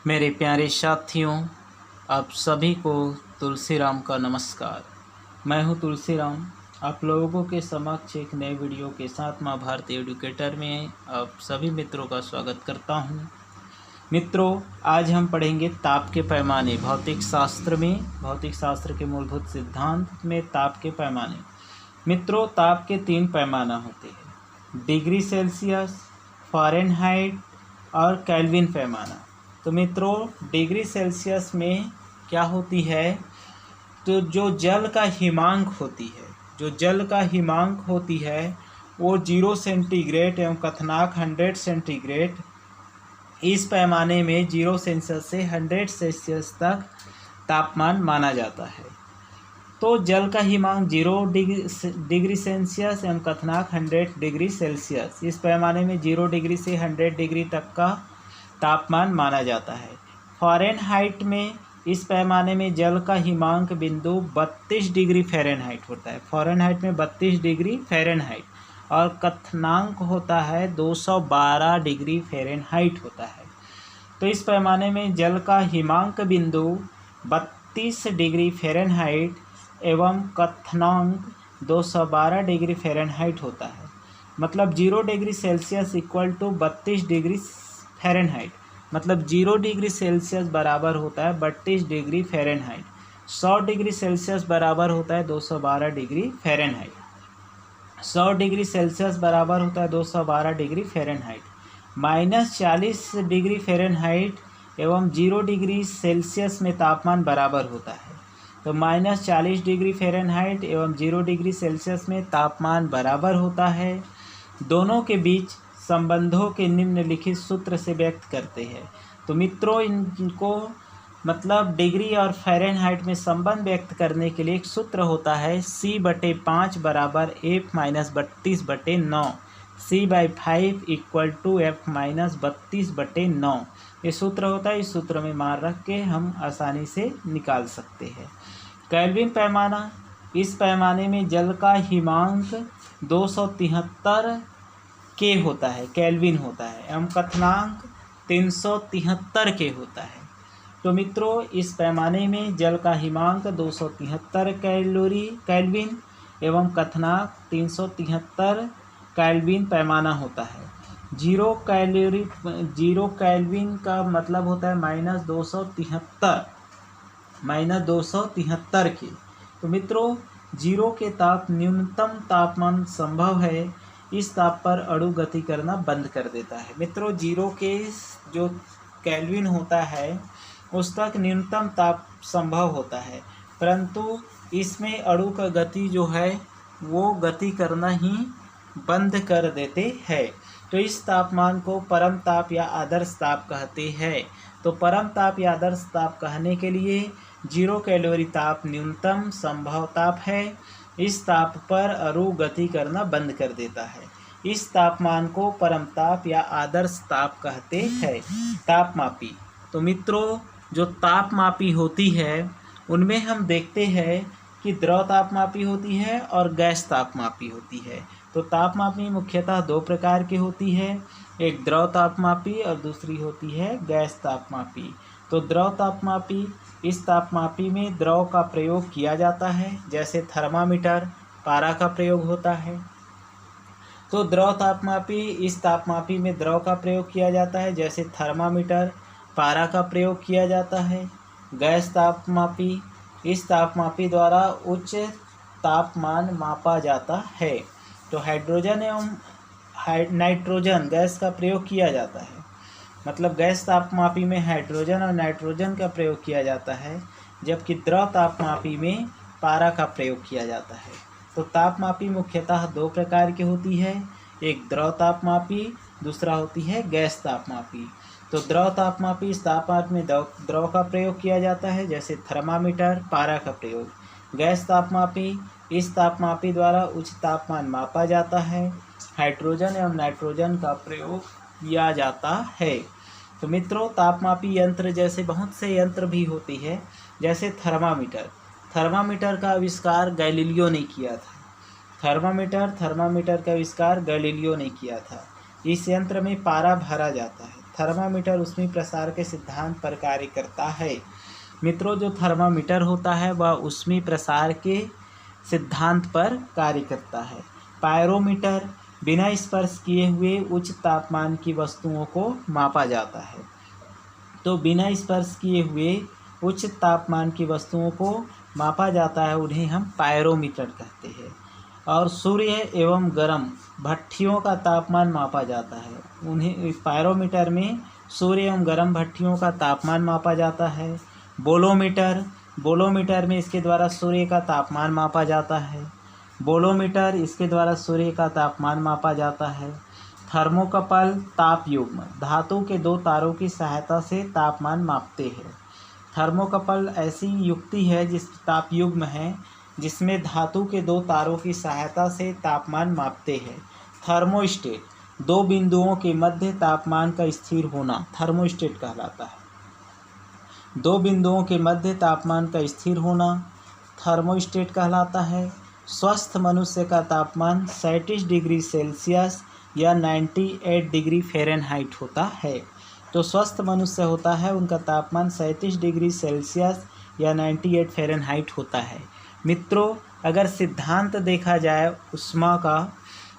मेरे प्यारे साथियों, आप सभी को तुलसीराम का नमस्कार। मैं हूं तुलसीराम, आप लोगों के समक्ष एक नए वीडियो के साथ माँ भारती एडुकेटर में आप सभी मित्रों का स्वागत करता हूं। मित्रों, आज हम पढ़ेंगे ताप के पैमाने। भौतिक शास्त्र के मूलभूत सिद्धांत में ताप के पैमाने। मित्रों, ताप के 3 पैमाना होते हैं: डिग्री सेल्सियस, फ़ारेनहाइट और केल्विन पैमाना। तो मित्रों, डिग्री सेल्सियस में क्या होती है, तो जो जल का हिमांक होती है वो 0 सेंटीग्रेड एवं क्वथनांक 100 सेंटीग्रेड। इस पैमाने में 0 सेल्सियस से 100 सेल्सियस तक तापमान माना जाता है। तो जल का हिमांक 0 डिग्री सेल्सियस एवं क्वथनांक 100 डिग्री सेल्सियस। इस पैमाने में 0 डिग्री से 100 डिग्री तक का तापमान माना जाता है। फ़ारेनहाइट में इस पैमाने में जल का हिमांक बिंदु 32 डिग्री फ़ारेनहाइट होता है। फ़ारेनहाइट में 32 डिग्री फ़ारेनहाइट और क्वथनांक होता है 212 डिग्री फ़ारेनहाइट होता है। तो इस पैमाने में जल का हिमांक बिंदु 32 डिग्री फ़ारेनहाइट एवं क्वथनांक 212 डिग्री फ़ारेनहाइट होता है। मतलब 0 degree Celsius equal to 32 degree Fahrenheit. मतलब 0 डिग्री सेल्सियस बराबर होता है 32 डिग्री फ़ारेनहाइट। 100 डिग्री सेल्सियस बराबर होता है 212 डिग्री फ़ारेनहाइट। 100 डिग्री सेल्सियस बराबर होता है 212 डिग्री फ़ारेनहाइट। -40 डिग्री फ़ारेनहाइट एवं 0 डिग्री सेल्सियस में तापमान बराबर होता है। तो -40 डिग्री फ़ारेनहाइट एवं 0 डिग्री सेल्सियस में तापमान बराबर होता है। दोनों के बीच संबंधों के निम्नलिखित सूत्र से व्यक्त करते हैं। तो मित्रों, इनको मतलब डिग्री और फ़ारेनहाइट में संबंध व्यक्त करने के लिए एक सूत्र होता है C/5 बराबर F-32/9। C/5 equal to F-32/9 ये सूत्र होता है। इस सूत्र में मान रख के हम आसानी से निकाल सकते हैं। केल्विन पैमाना, इस पैमाने में जल का हिमांक 273 के होता है, केल्विन होता है, एवं क्वथनांक 373 के होता है। तो मित्रों, इस पैमाने में जल का हिमांक 273 केल्विन एवं क्वथनांक 373 केल्विन पैमाना होता है। 0 केल्विन का मतलब होता है -273 के। तो मित्रों, 0 के ताप न्यूनतम तापमान संभव है। इस ताप पर अणु गति करना बंद कर देता है। मित्रों, 0 के जो केल्विन होता है उस तक न्यूनतम ताप संभव होता है, परंतु इसमें अणु का गति जो है वो गति करना ही बंद कर देते हैं। तो इस तापमान को परम ताप या आदर्श ताप कहते हैं। तो परम ताप या आदर्श ताप कहने के लिए 0 कैलोरी ताप न्यूनतम संभव ताप है। इस ताप पर अणु गति करना बंद कर देता है। इस तापमान को परम ताप या आदर्श ताप कहते हैं। तापमापी, तो मित्रों, जो तापमापी होती है उनमें हम देखते हैं कि द्रव तापमापी होती है और गैस तापमापी होती है। तो तापमापी मुख्यतः 2 प्रकार की होती है, एक द्रव तापमापी और दूसरी होती है गैस तापमापी। तो द्रव तापमापी, इस तापमापी में द्रव का प्रयोग किया जाता है, जैसे थर्मामीटर, पारा का प्रयोग होता है। तो द्रव तापमापी, इस तापमापी में द्रव का प्रयोग किया जाता है, जैसे थर्मामीटर, पारा का प्रयोग किया जाता है। गैस तापमापी, इस तापमापी द्वारा उच्च तापमान मापा जाता है। तो हाइड्रोजन एवं नाइट्रोजन गैस का प्रयोग किया जाता है। मतलब गैस तापमापी में हाइड्रोजन और नाइट्रोजन का प्रयोग किया जाता है, जबकि द्रव तापमापी में पारा का प्रयोग किया जाता है। तो तापमापी मुख्यतः 2 प्रकार की होती है, एक द्रव तापमापी, दूसरा होती है गैस तापमापी। तो द्रव तापमापी, इस तापमान में द्रव का प्रयोग किया जाता है, जैसे थर्मामीटर, पारा का प्रयोग। गैस तापमापी, इस तापमापी द्वारा उच्च तापमान मापा जाता है, हाइड्रोजन एवं नाइट्रोजन का प्रयोग किया जाता है। तो मित्रों, तापमापी यंत्र जैसे बहुत से यंत्र भी होती है, जैसे थर्मामीटर का आविष्कार गैलीलियो ने किया था। थर्मामीटर का आविष्कार गैलीलियो ने किया था। इस यंत्र में पारा भरा जाता है। थर्मामीटर ऊष्मीय प्रसार के सिद्धांत पर कार्य करता है। मित्रों, जो थर्मामीटर होता है वह ऊष्मीय प्रसार के सिद्धांत पर कार्य करता है। पायरोमीटर बिना स्पर्श किए हुए उच्च तापमान की वस्तुओं को मापा जाता है। तो बिना स्पर्श किए हुए उच्च तापमान की वस्तुओं को मापा जाता है, उन्हें हम पायरोमीटर कहते हैं। और सूर्य एवं गर्म भट्ठियों का तापमान मापा जाता है, उन्हें पायरोमीटर में सूर्य एवं गर्म भट्ठियों का तापमान मापा जाता है। बोलोमीटर में इसके द्वारा सूर्य का तापमान मापा जाता है। बोलोमीटर इसके द्वारा सूर्य का तापमान मापा जाता है। थर्मोकपल ताप युग्म धातु के दो तारों की सहायता से तापमान मापते हैं। थर्मोकपल ऐसी युक्ति है जिस ताप युग्म है जिसमें धातु के दो तारों की सहायता से तापमान मापते हैं। थर्मोस्टेट दो बिंदुओं के मध्य तापमान का स्थिर होना थर्मोस्टेट कहलाता है। दो बिंदुओं के मध्य तापमान का स्थिर होना थर्मोस्टेट कहलाता है। स्वस्थ मनुष्य का तापमान 37 डिग्री सेल्सियस या 98 डिग्री फ़ारेनहाइट होता है। तो स्वस्थ मनुष्य होता है उनका तापमान 37 डिग्री सेल्सियस या 98 फ़ारेनहाइट होता है। मित्रों, अगर सिद्धांत देखा जाए ऊष्मा का,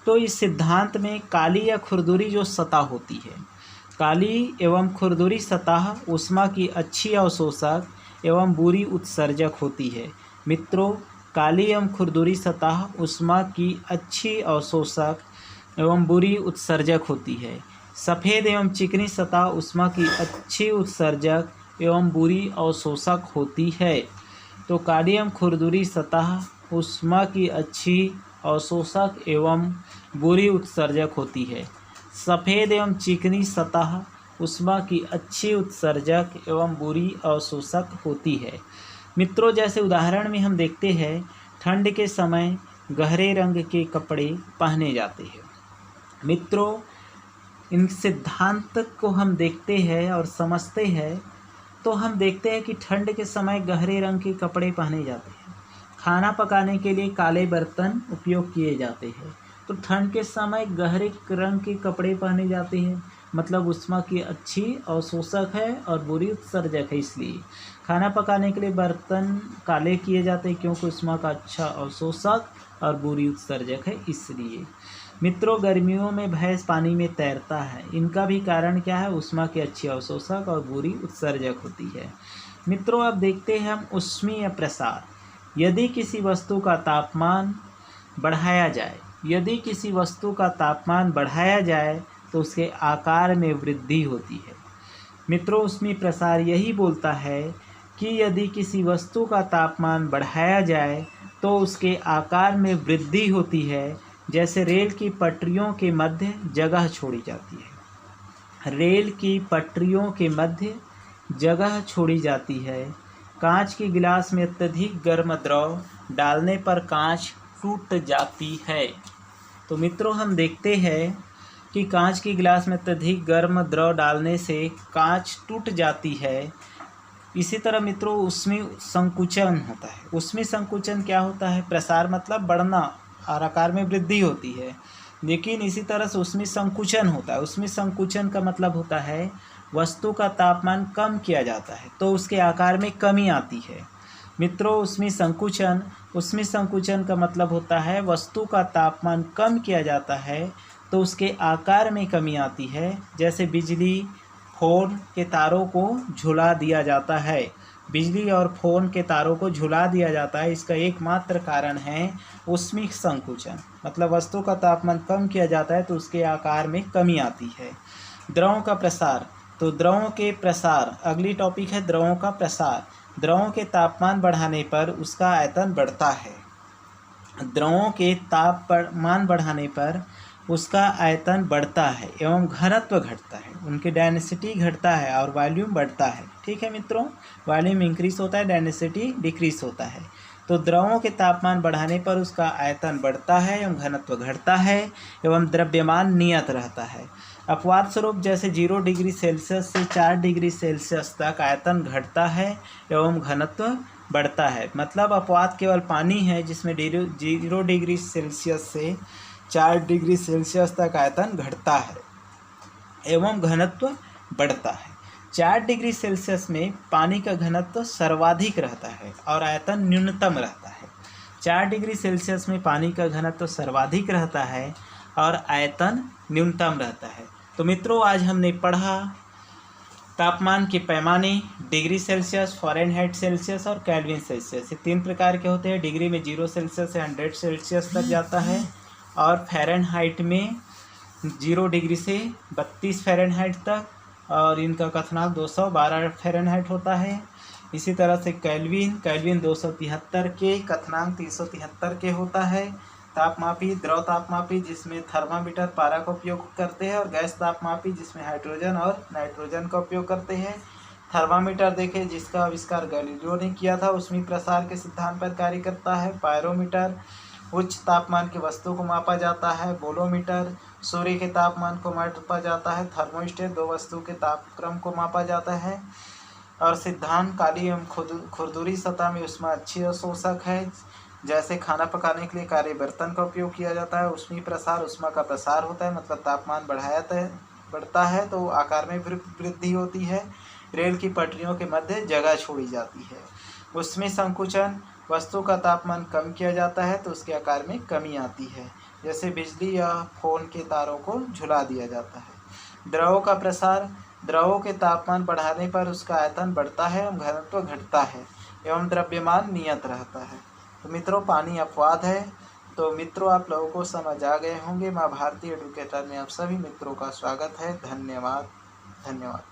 तो इस सिद्धांत में काली या खुरदुरी जो सतह होती है, काली एवं खुरदुरी सतह ऊष्मा की अच्छी अवशोषक एवं बुरी उत्सर्जक होती है। मित्रों, काली एवं खुरदुरी सतह ऊष्मा की अच्छी अवशोषक एवं बुरी उत्सर्जक होती है। सफ़ेद एवं चिकनी सतह ऊष्मा की अच्छी उत्सर्जक एवं बुरी अवशोषक होती है। तो काली एवं खुरदुरी सतह ऊष्मा की अच्छी अवशोषक एवं बुरी उत्सर्जक होती है। सफ़ेद एवं चिकनी सतह ऊष्मा की अच्छी उत्सर्जक एवं बुरी अवशोषक होती है। मित्रों, जैसे उदाहरण में हम देखते हैं, ठंड के समय गहरे रंग के कपड़े पहने जाते हैं। मित्रों, इन सिद्धांत को हम देखते हैं और समझते हैं तो हम देखते हैं कि ठंड के समय गहरे रंग के कपड़े पहने जाते हैं। खाना पकाने के लिए काले बर्तन उपयोग किए जाते हैं। तो ठंड के समय गहरे रंग के कपड़े पहने जाते हैं, मतलब ऊष्मा की अच्छी अवशोषक है और बुरी उत्सर्जक है। इसलिए खाना पकाने के लिए बर्तन काले किए जाते हैं, क्योंकि ऊष्मा का अच्छा अवशोषक और बुरी उत्सर्जक है इसलिए। मित्रों, गर्मियों में भैंस पानी में तैरता है, इनका भी कारण क्या है? ऊष्मा की अच्छी अवशोषक और बुरी उत्सर्जक होती है। मित्रों, अब देखते हैं हम ऊष्मीय प्रसार। यदि किसी वस्तु का तापमान बढ़ाया जाए तो उसके आकार में वृद्धि होती है। मित्रों, ऊष्मीय प्रसार यही बोलता है कि यदि किसी वस्तु का तापमान बढ़ाया जाए तो उसके आकार में वृद्धि होती है। जैसे रेल की पटरियों के मध्य जगह छोड़ी जाती है। रेल की पटरियों के मध्य जगह छोड़ी जाती है। कांच की गिलास में अत्यधिक गर्म द्रव डालने पर कांच टूट जाती है। तो मित्रों, हम देखते हैं कि कांच की गिलास में अत्यधिक गर्म द्रव डालने से कांच टूट जाती है। इसी तरह मित्रों, ऊष्मीय संकुचन होता है। ऊष्मीय संकुचन क्या होता है? प्रसार मतलब बढ़ना और आकार में वृद्धि होती है, लेकिन इसी तरह से ऊष्मीय संकुचन होता है। ऊष्मीय संकुचन का मतलब होता है वस्तु का तापमान कम किया जाता है तो उसके आकार में कमी आती है। मित्रों, ऊष्मीय संकुचन का मतलब होता है वस्तु का तापमान कम किया जाता है तो उसके आकार में कमी आती है। जैसे बिजली, फ़ोन के तारों को झुला दिया जाता है। बिजली और फ़ोन के तारों को झुला दिया जाता है, इसका एकमात्र कारण है ऊष्मीय संकुचन। मतलब वस्तु का तापमान कम किया जाता है तो उसके आकार में कमी आती है। द्रवों का प्रसार। तो द्रवों के प्रसार, अगली टॉपिक है द्रवों का प्रसार। द्रवों के तापमान बढ़ाने पर उसका आयतन बढ़ता है। द्रवों के तापमान बढ़ाने पर उसका आयतन बढ़ता है एवं घनत्व घटता है, उनकी डेंसिटी घटता है और वॉल्यूम बढ़ता है। ठीक है मित्रों, वॉल्यूम इंक्रीज होता है, डेंसिटी डिक्रीज होता है। तो द्रवों के तापमान बढ़ाने पर उसका आयतन बढ़ता है एवं घनत्व घटता है एवं द्रव्यमान नियत रहता है। अपवाद स्वरूप जैसे 0 डिग्री सेल्सियस से 4 डिग्री सेल्सियस तक आयतन घटता है एवं घनत्व बढ़ता है। मतलब अपवाद केवल पानी है जिसमें 0 डिग्री सेल्सियस से 4 डिग्री सेल्सियस तक आयतन घटता है एवं घनत्व बढ़ता है। 4 डिग्री सेल्सियस में पानी का घनत्व सर्वाधिक रहता है और आयतन न्यूनतम रहता है। 4 डिग्री सेल्सियस में पानी का घनत्व सर्वाधिक रहता है और आयतन न्यूनतम रहता है। तो मित्रों, आज हमने पढ़ा तापमान के पैमाने डिग्री सेल्सियस, फ़ारेनहाइट सेल्सियस और केल्विन सेल्सियस। ये 3 प्रकार के होते हैं। डिग्री में 0 सेल्सियस से 100 सेल्सियस तक जाता है और फ़ारेनहाइट में 0 डिग्री से 32 फ़ारेनहाइट तक, और इनका कथनांक 212 फ़ारेनहाइट होता है। इसी तरह से केल्विन 273 के, कथनांक 373 के होता है। तापमापी, द्रव तापमापी जिसमें थर्मामीटर पारा का उपयोग करते हैं, और गैस तापमापी जिसमें हाइड्रोजन और नाइट्रोजन का उपयोग करते हैं। थर्मामीटर देखें जिसका आविष्कार गैलीलियो ने किया था, उसमें प्रसार के सिद्धांत पर कार्य करता है। पायरोमीटर उच्च तापमान की वस्तु को मापा जाता है। बोलोमीटर सूर्य के तापमान को मापा जाता है। थर्मोस्टेट 2 वस्तु के तापक्रम को मापा जाता है। और सिद्धांत काली एवं खुरदुरी सतह में ऊष्मा अच्छी अवशोषक है। जैसे खाना पकाने के लिए काले बर्तन का उपयोग किया जाता है, उसमें प्रसार ऊष्मा का प्रसार होता है, मतलब तापमान बढ़ता है तो आकार में वृद्धि होती है। रेल की पटरियों के मध्य जगह छोड़ी जाती है। उसमें संकुचन, वस्तु का तापमान कम किया जाता है तो उसके आकार में कमी आती है। जैसे बिजली या फोन के तारों को झुला दिया जाता है। द्रवों का प्रसार, द्रवों के तापमान बढ़ाने पर उसका आयतन बढ़ता है एवं घनत्व घटता है एवं द्रव्यमान नियत रहता है। तो मित्रों, पानी अपवाद है। तो मित्रों, आप लोगों को समझ आ गए होंगे। माँ भारती एडुकेटर में आप सभी मित्रों का स्वागत है। धन्यवाद।